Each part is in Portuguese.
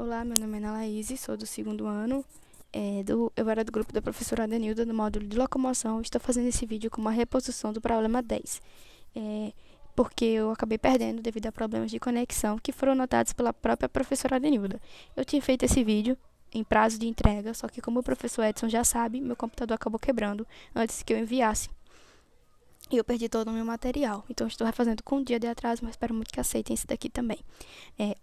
Olá, meu nome é Ana Laís, sou do segundo ano. Eu era do grupo da professora Adenilda, do módulo de locomoção. Estou fazendo esse vídeo com uma reposição do problema 10, porque eu acabei perdendo devido a problemas de conexão que foram notados pela própria professora Adenilda. Eu tinha feito esse vídeo em prazo de entrega, só que como o professor Edson já sabe, meu computador acabou quebrando antes que eu enviasse. E eu perdi todo o meu material. Então, estou refazendo com um dia de atraso, mas espero muito que aceitem esse daqui também.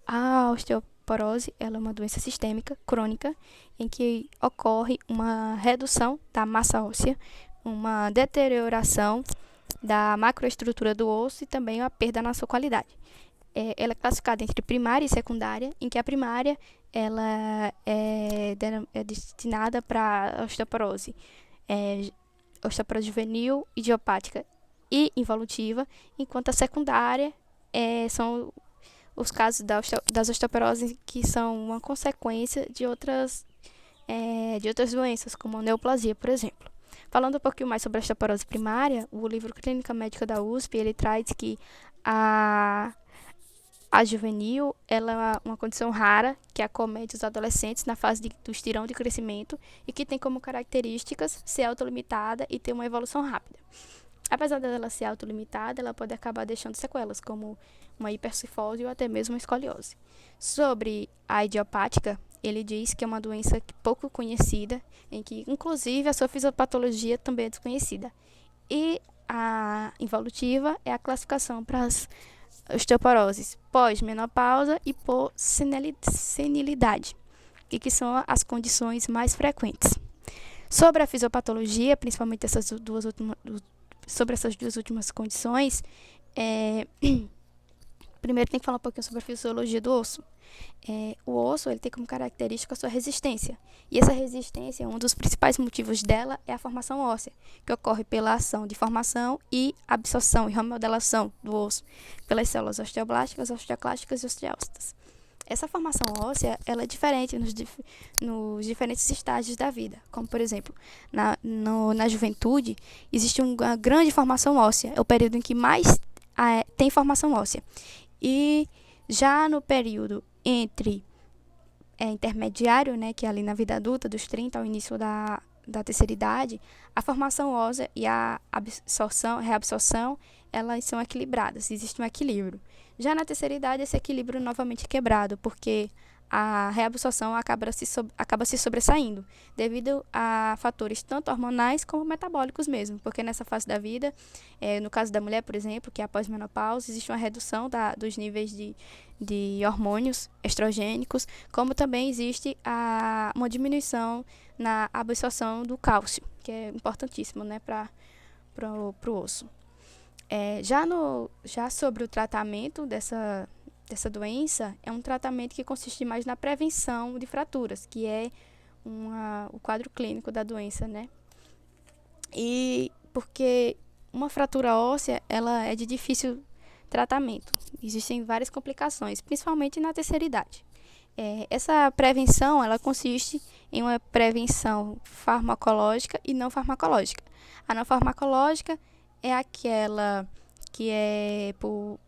A osteoporose, ela é uma doença sistêmica, crônica, em que ocorre uma redução da massa óssea, uma deterioração da macroestrutura do osso e também uma perda na sua qualidade. Ela é classificada entre primária e secundária, em que a primária ela é destinada para osteoporose, osteoporose juvenil, idiopática e involutiva, enquanto a secundária são os casos das osteoporoses que são uma consequência de outras doenças, como a neoplasia, por exemplo. Falando um pouquinho mais sobre a osteoporose primária, o livro Clínica Médica da USP, ele traz que a juvenil ela é uma condição rara que acomete os adolescentes na fase do estirão de crescimento e que tem como características ser autolimitada e ter uma evolução rápida. Apesar dela ser autolimitada, ela pode acabar deixando sequelas, como uma hipercifose ou até mesmo uma escoliose. Sobre a idiopática, ele diz que é uma doença pouco conhecida, em que inclusive a sua fisiopatologia também é desconhecida. E a involutiva é a classificação para as osteoporoses pós-menopausa e por senilidade, que são as condições mais frequentes. Sobre a fisiopatologia, principalmente sobre essas duas últimas condições, primeiro tem que falar um pouquinho sobre a fisiologia do osso. O osso ele tem como característica a sua resistência. E essa resistência, um dos principais motivos dela é a formação óssea, que ocorre pela ação de formação e absorção e remodelação do osso pelas células osteoblásticas, osteoclásticas e osteócitas. Essa formação óssea ela é diferente nos diferentes estágios da vida. Como, por exemplo, na juventude, existe uma grande formação óssea. É o período em que mais tem formação óssea. E já no período intermediário, né, que é ali na vida adulta, dos 30 ao início da terceira idade, a formação óssea e a reabsorção, elas são equilibradas, existe um equilíbrio. Já na terceira idade, esse equilíbrio novamente é quebrado, porque a reabsorção acaba se sobressaindo, devido a fatores tanto hormonais como metabólicos mesmo, porque nessa fase da vida, no caso da mulher, por exemplo, que é após menopausa, existe uma redução dos níveis de hormônios estrogênicos, como também existe uma diminuição na absorção do cálcio, que é importantíssimo, né, para o osso. Já sobre o tratamento dessa doença, é um tratamento que consiste mais na prevenção de fraturas, que é o quadro clínico da doença, né? E porque uma fratura óssea, ela é de difícil tratamento. Existem várias complicações, principalmente na terceira idade. Essa prevenção, ela consiste em uma prevenção farmacológica e não farmacológica. A não farmacológica é aquela que é por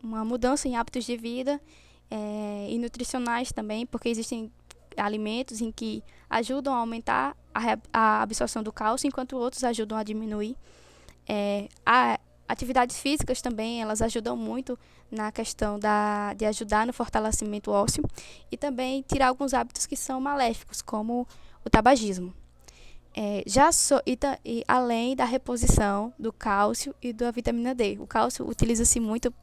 uma mudança em hábitos de vida e nutricionais também, porque existem alimentos em que ajudam a aumentar a absorção do cálcio, enquanto outros ajudam a diminuir. Atividades físicas também, elas ajudam muito na questão de ajudar no fortalecimento ósseo e também tirar alguns hábitos que são maléficos, como o tabagismo. Além da reposição do cálcio e da vitamina D. O cálcio utiliza-se muito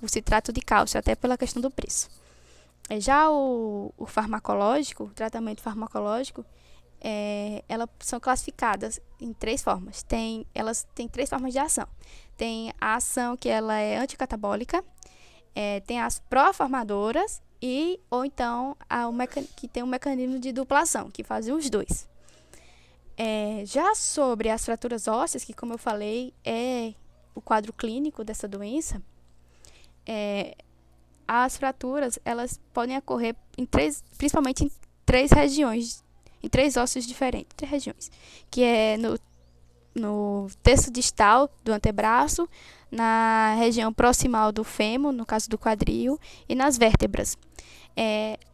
o citrato de cálcio, até pela questão do preço. Já o farmacológico, o tratamento farmacológico, elas são classificadas em 3 formas. Elas têm 3 formas de ação. Tem a ação que ela é anticatabólica, tem as pró-formadoras ou então que tem um mecanismo de duplação, que fazem os dois. Já sobre as fraturas ósseas, que como eu falei, é o quadro clínico dessa doença, as fraturas elas podem ocorrer principalmente em 3 regiões, em 3 ossos diferentes, 3 regiões, que é no terço distal do antebraço, na região proximal do fêmur, no caso do quadril, e nas vértebras.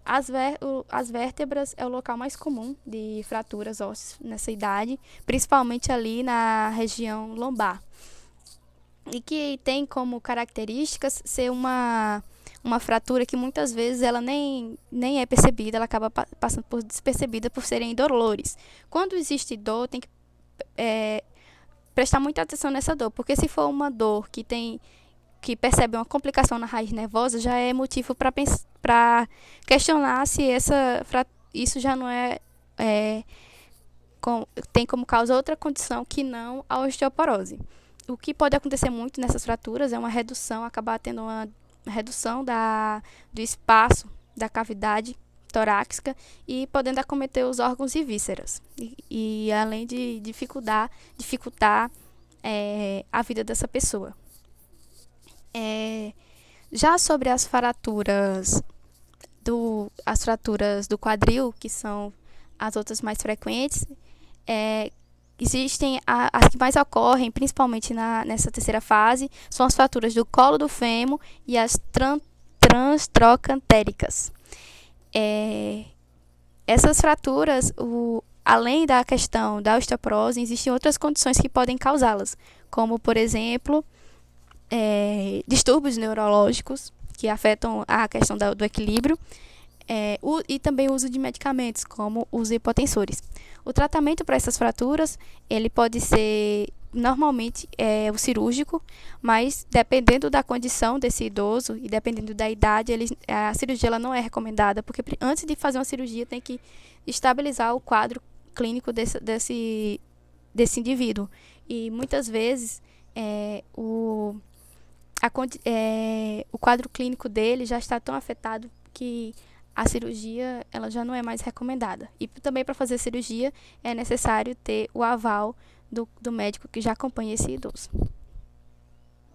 As vértebras é o local mais comum de fraturas ósseas nessa idade, principalmente ali na região lombar. E que tem como características ser uma fratura que muitas vezes ela nem é percebida, ela acaba passando por despercebida por serem indolores. Quando existe dor, tem que prestar muita atenção nessa dor, porque se for uma dor que percebe uma complicação na raiz nervosa, já é motivo para questionar se isso já não tem como causa outra condição que não a osteoporose. O que pode acontecer muito nessas fraturas é acabar tendo uma redução do espaço da cavidade torácica e podendo acometer os órgãos e vísceras. E além de dificultar a vida dessa pessoa. Já sobre as fraturas do quadril, que são as outras mais frequentes, existem as que mais ocorrem, principalmente nessa terceira fase, são as fraturas do colo do fêmur e as transtrocantéricas. Essas fraturas, além da questão da osteoporose, existem outras condições que podem causá-las, como, por exemplo, distúrbios neurológicos que afetam a questão do equilíbrio, e também o uso de medicamentos, como os hipotensores. O tratamento para essas fraturas, ele pode ser normalmente o cirúrgico, mas dependendo da condição desse idoso e dependendo da idade, a cirurgia ela não é recomendada, porque antes de fazer uma cirurgia tem que estabilizar o quadro clínico desse indivíduo. E muitas vezes o quadro clínico dele já está tão afetado que a cirurgia ela já não é mais recomendada. E também para fazer cirurgia é necessário ter o aval do médico que já acompanha esse idoso.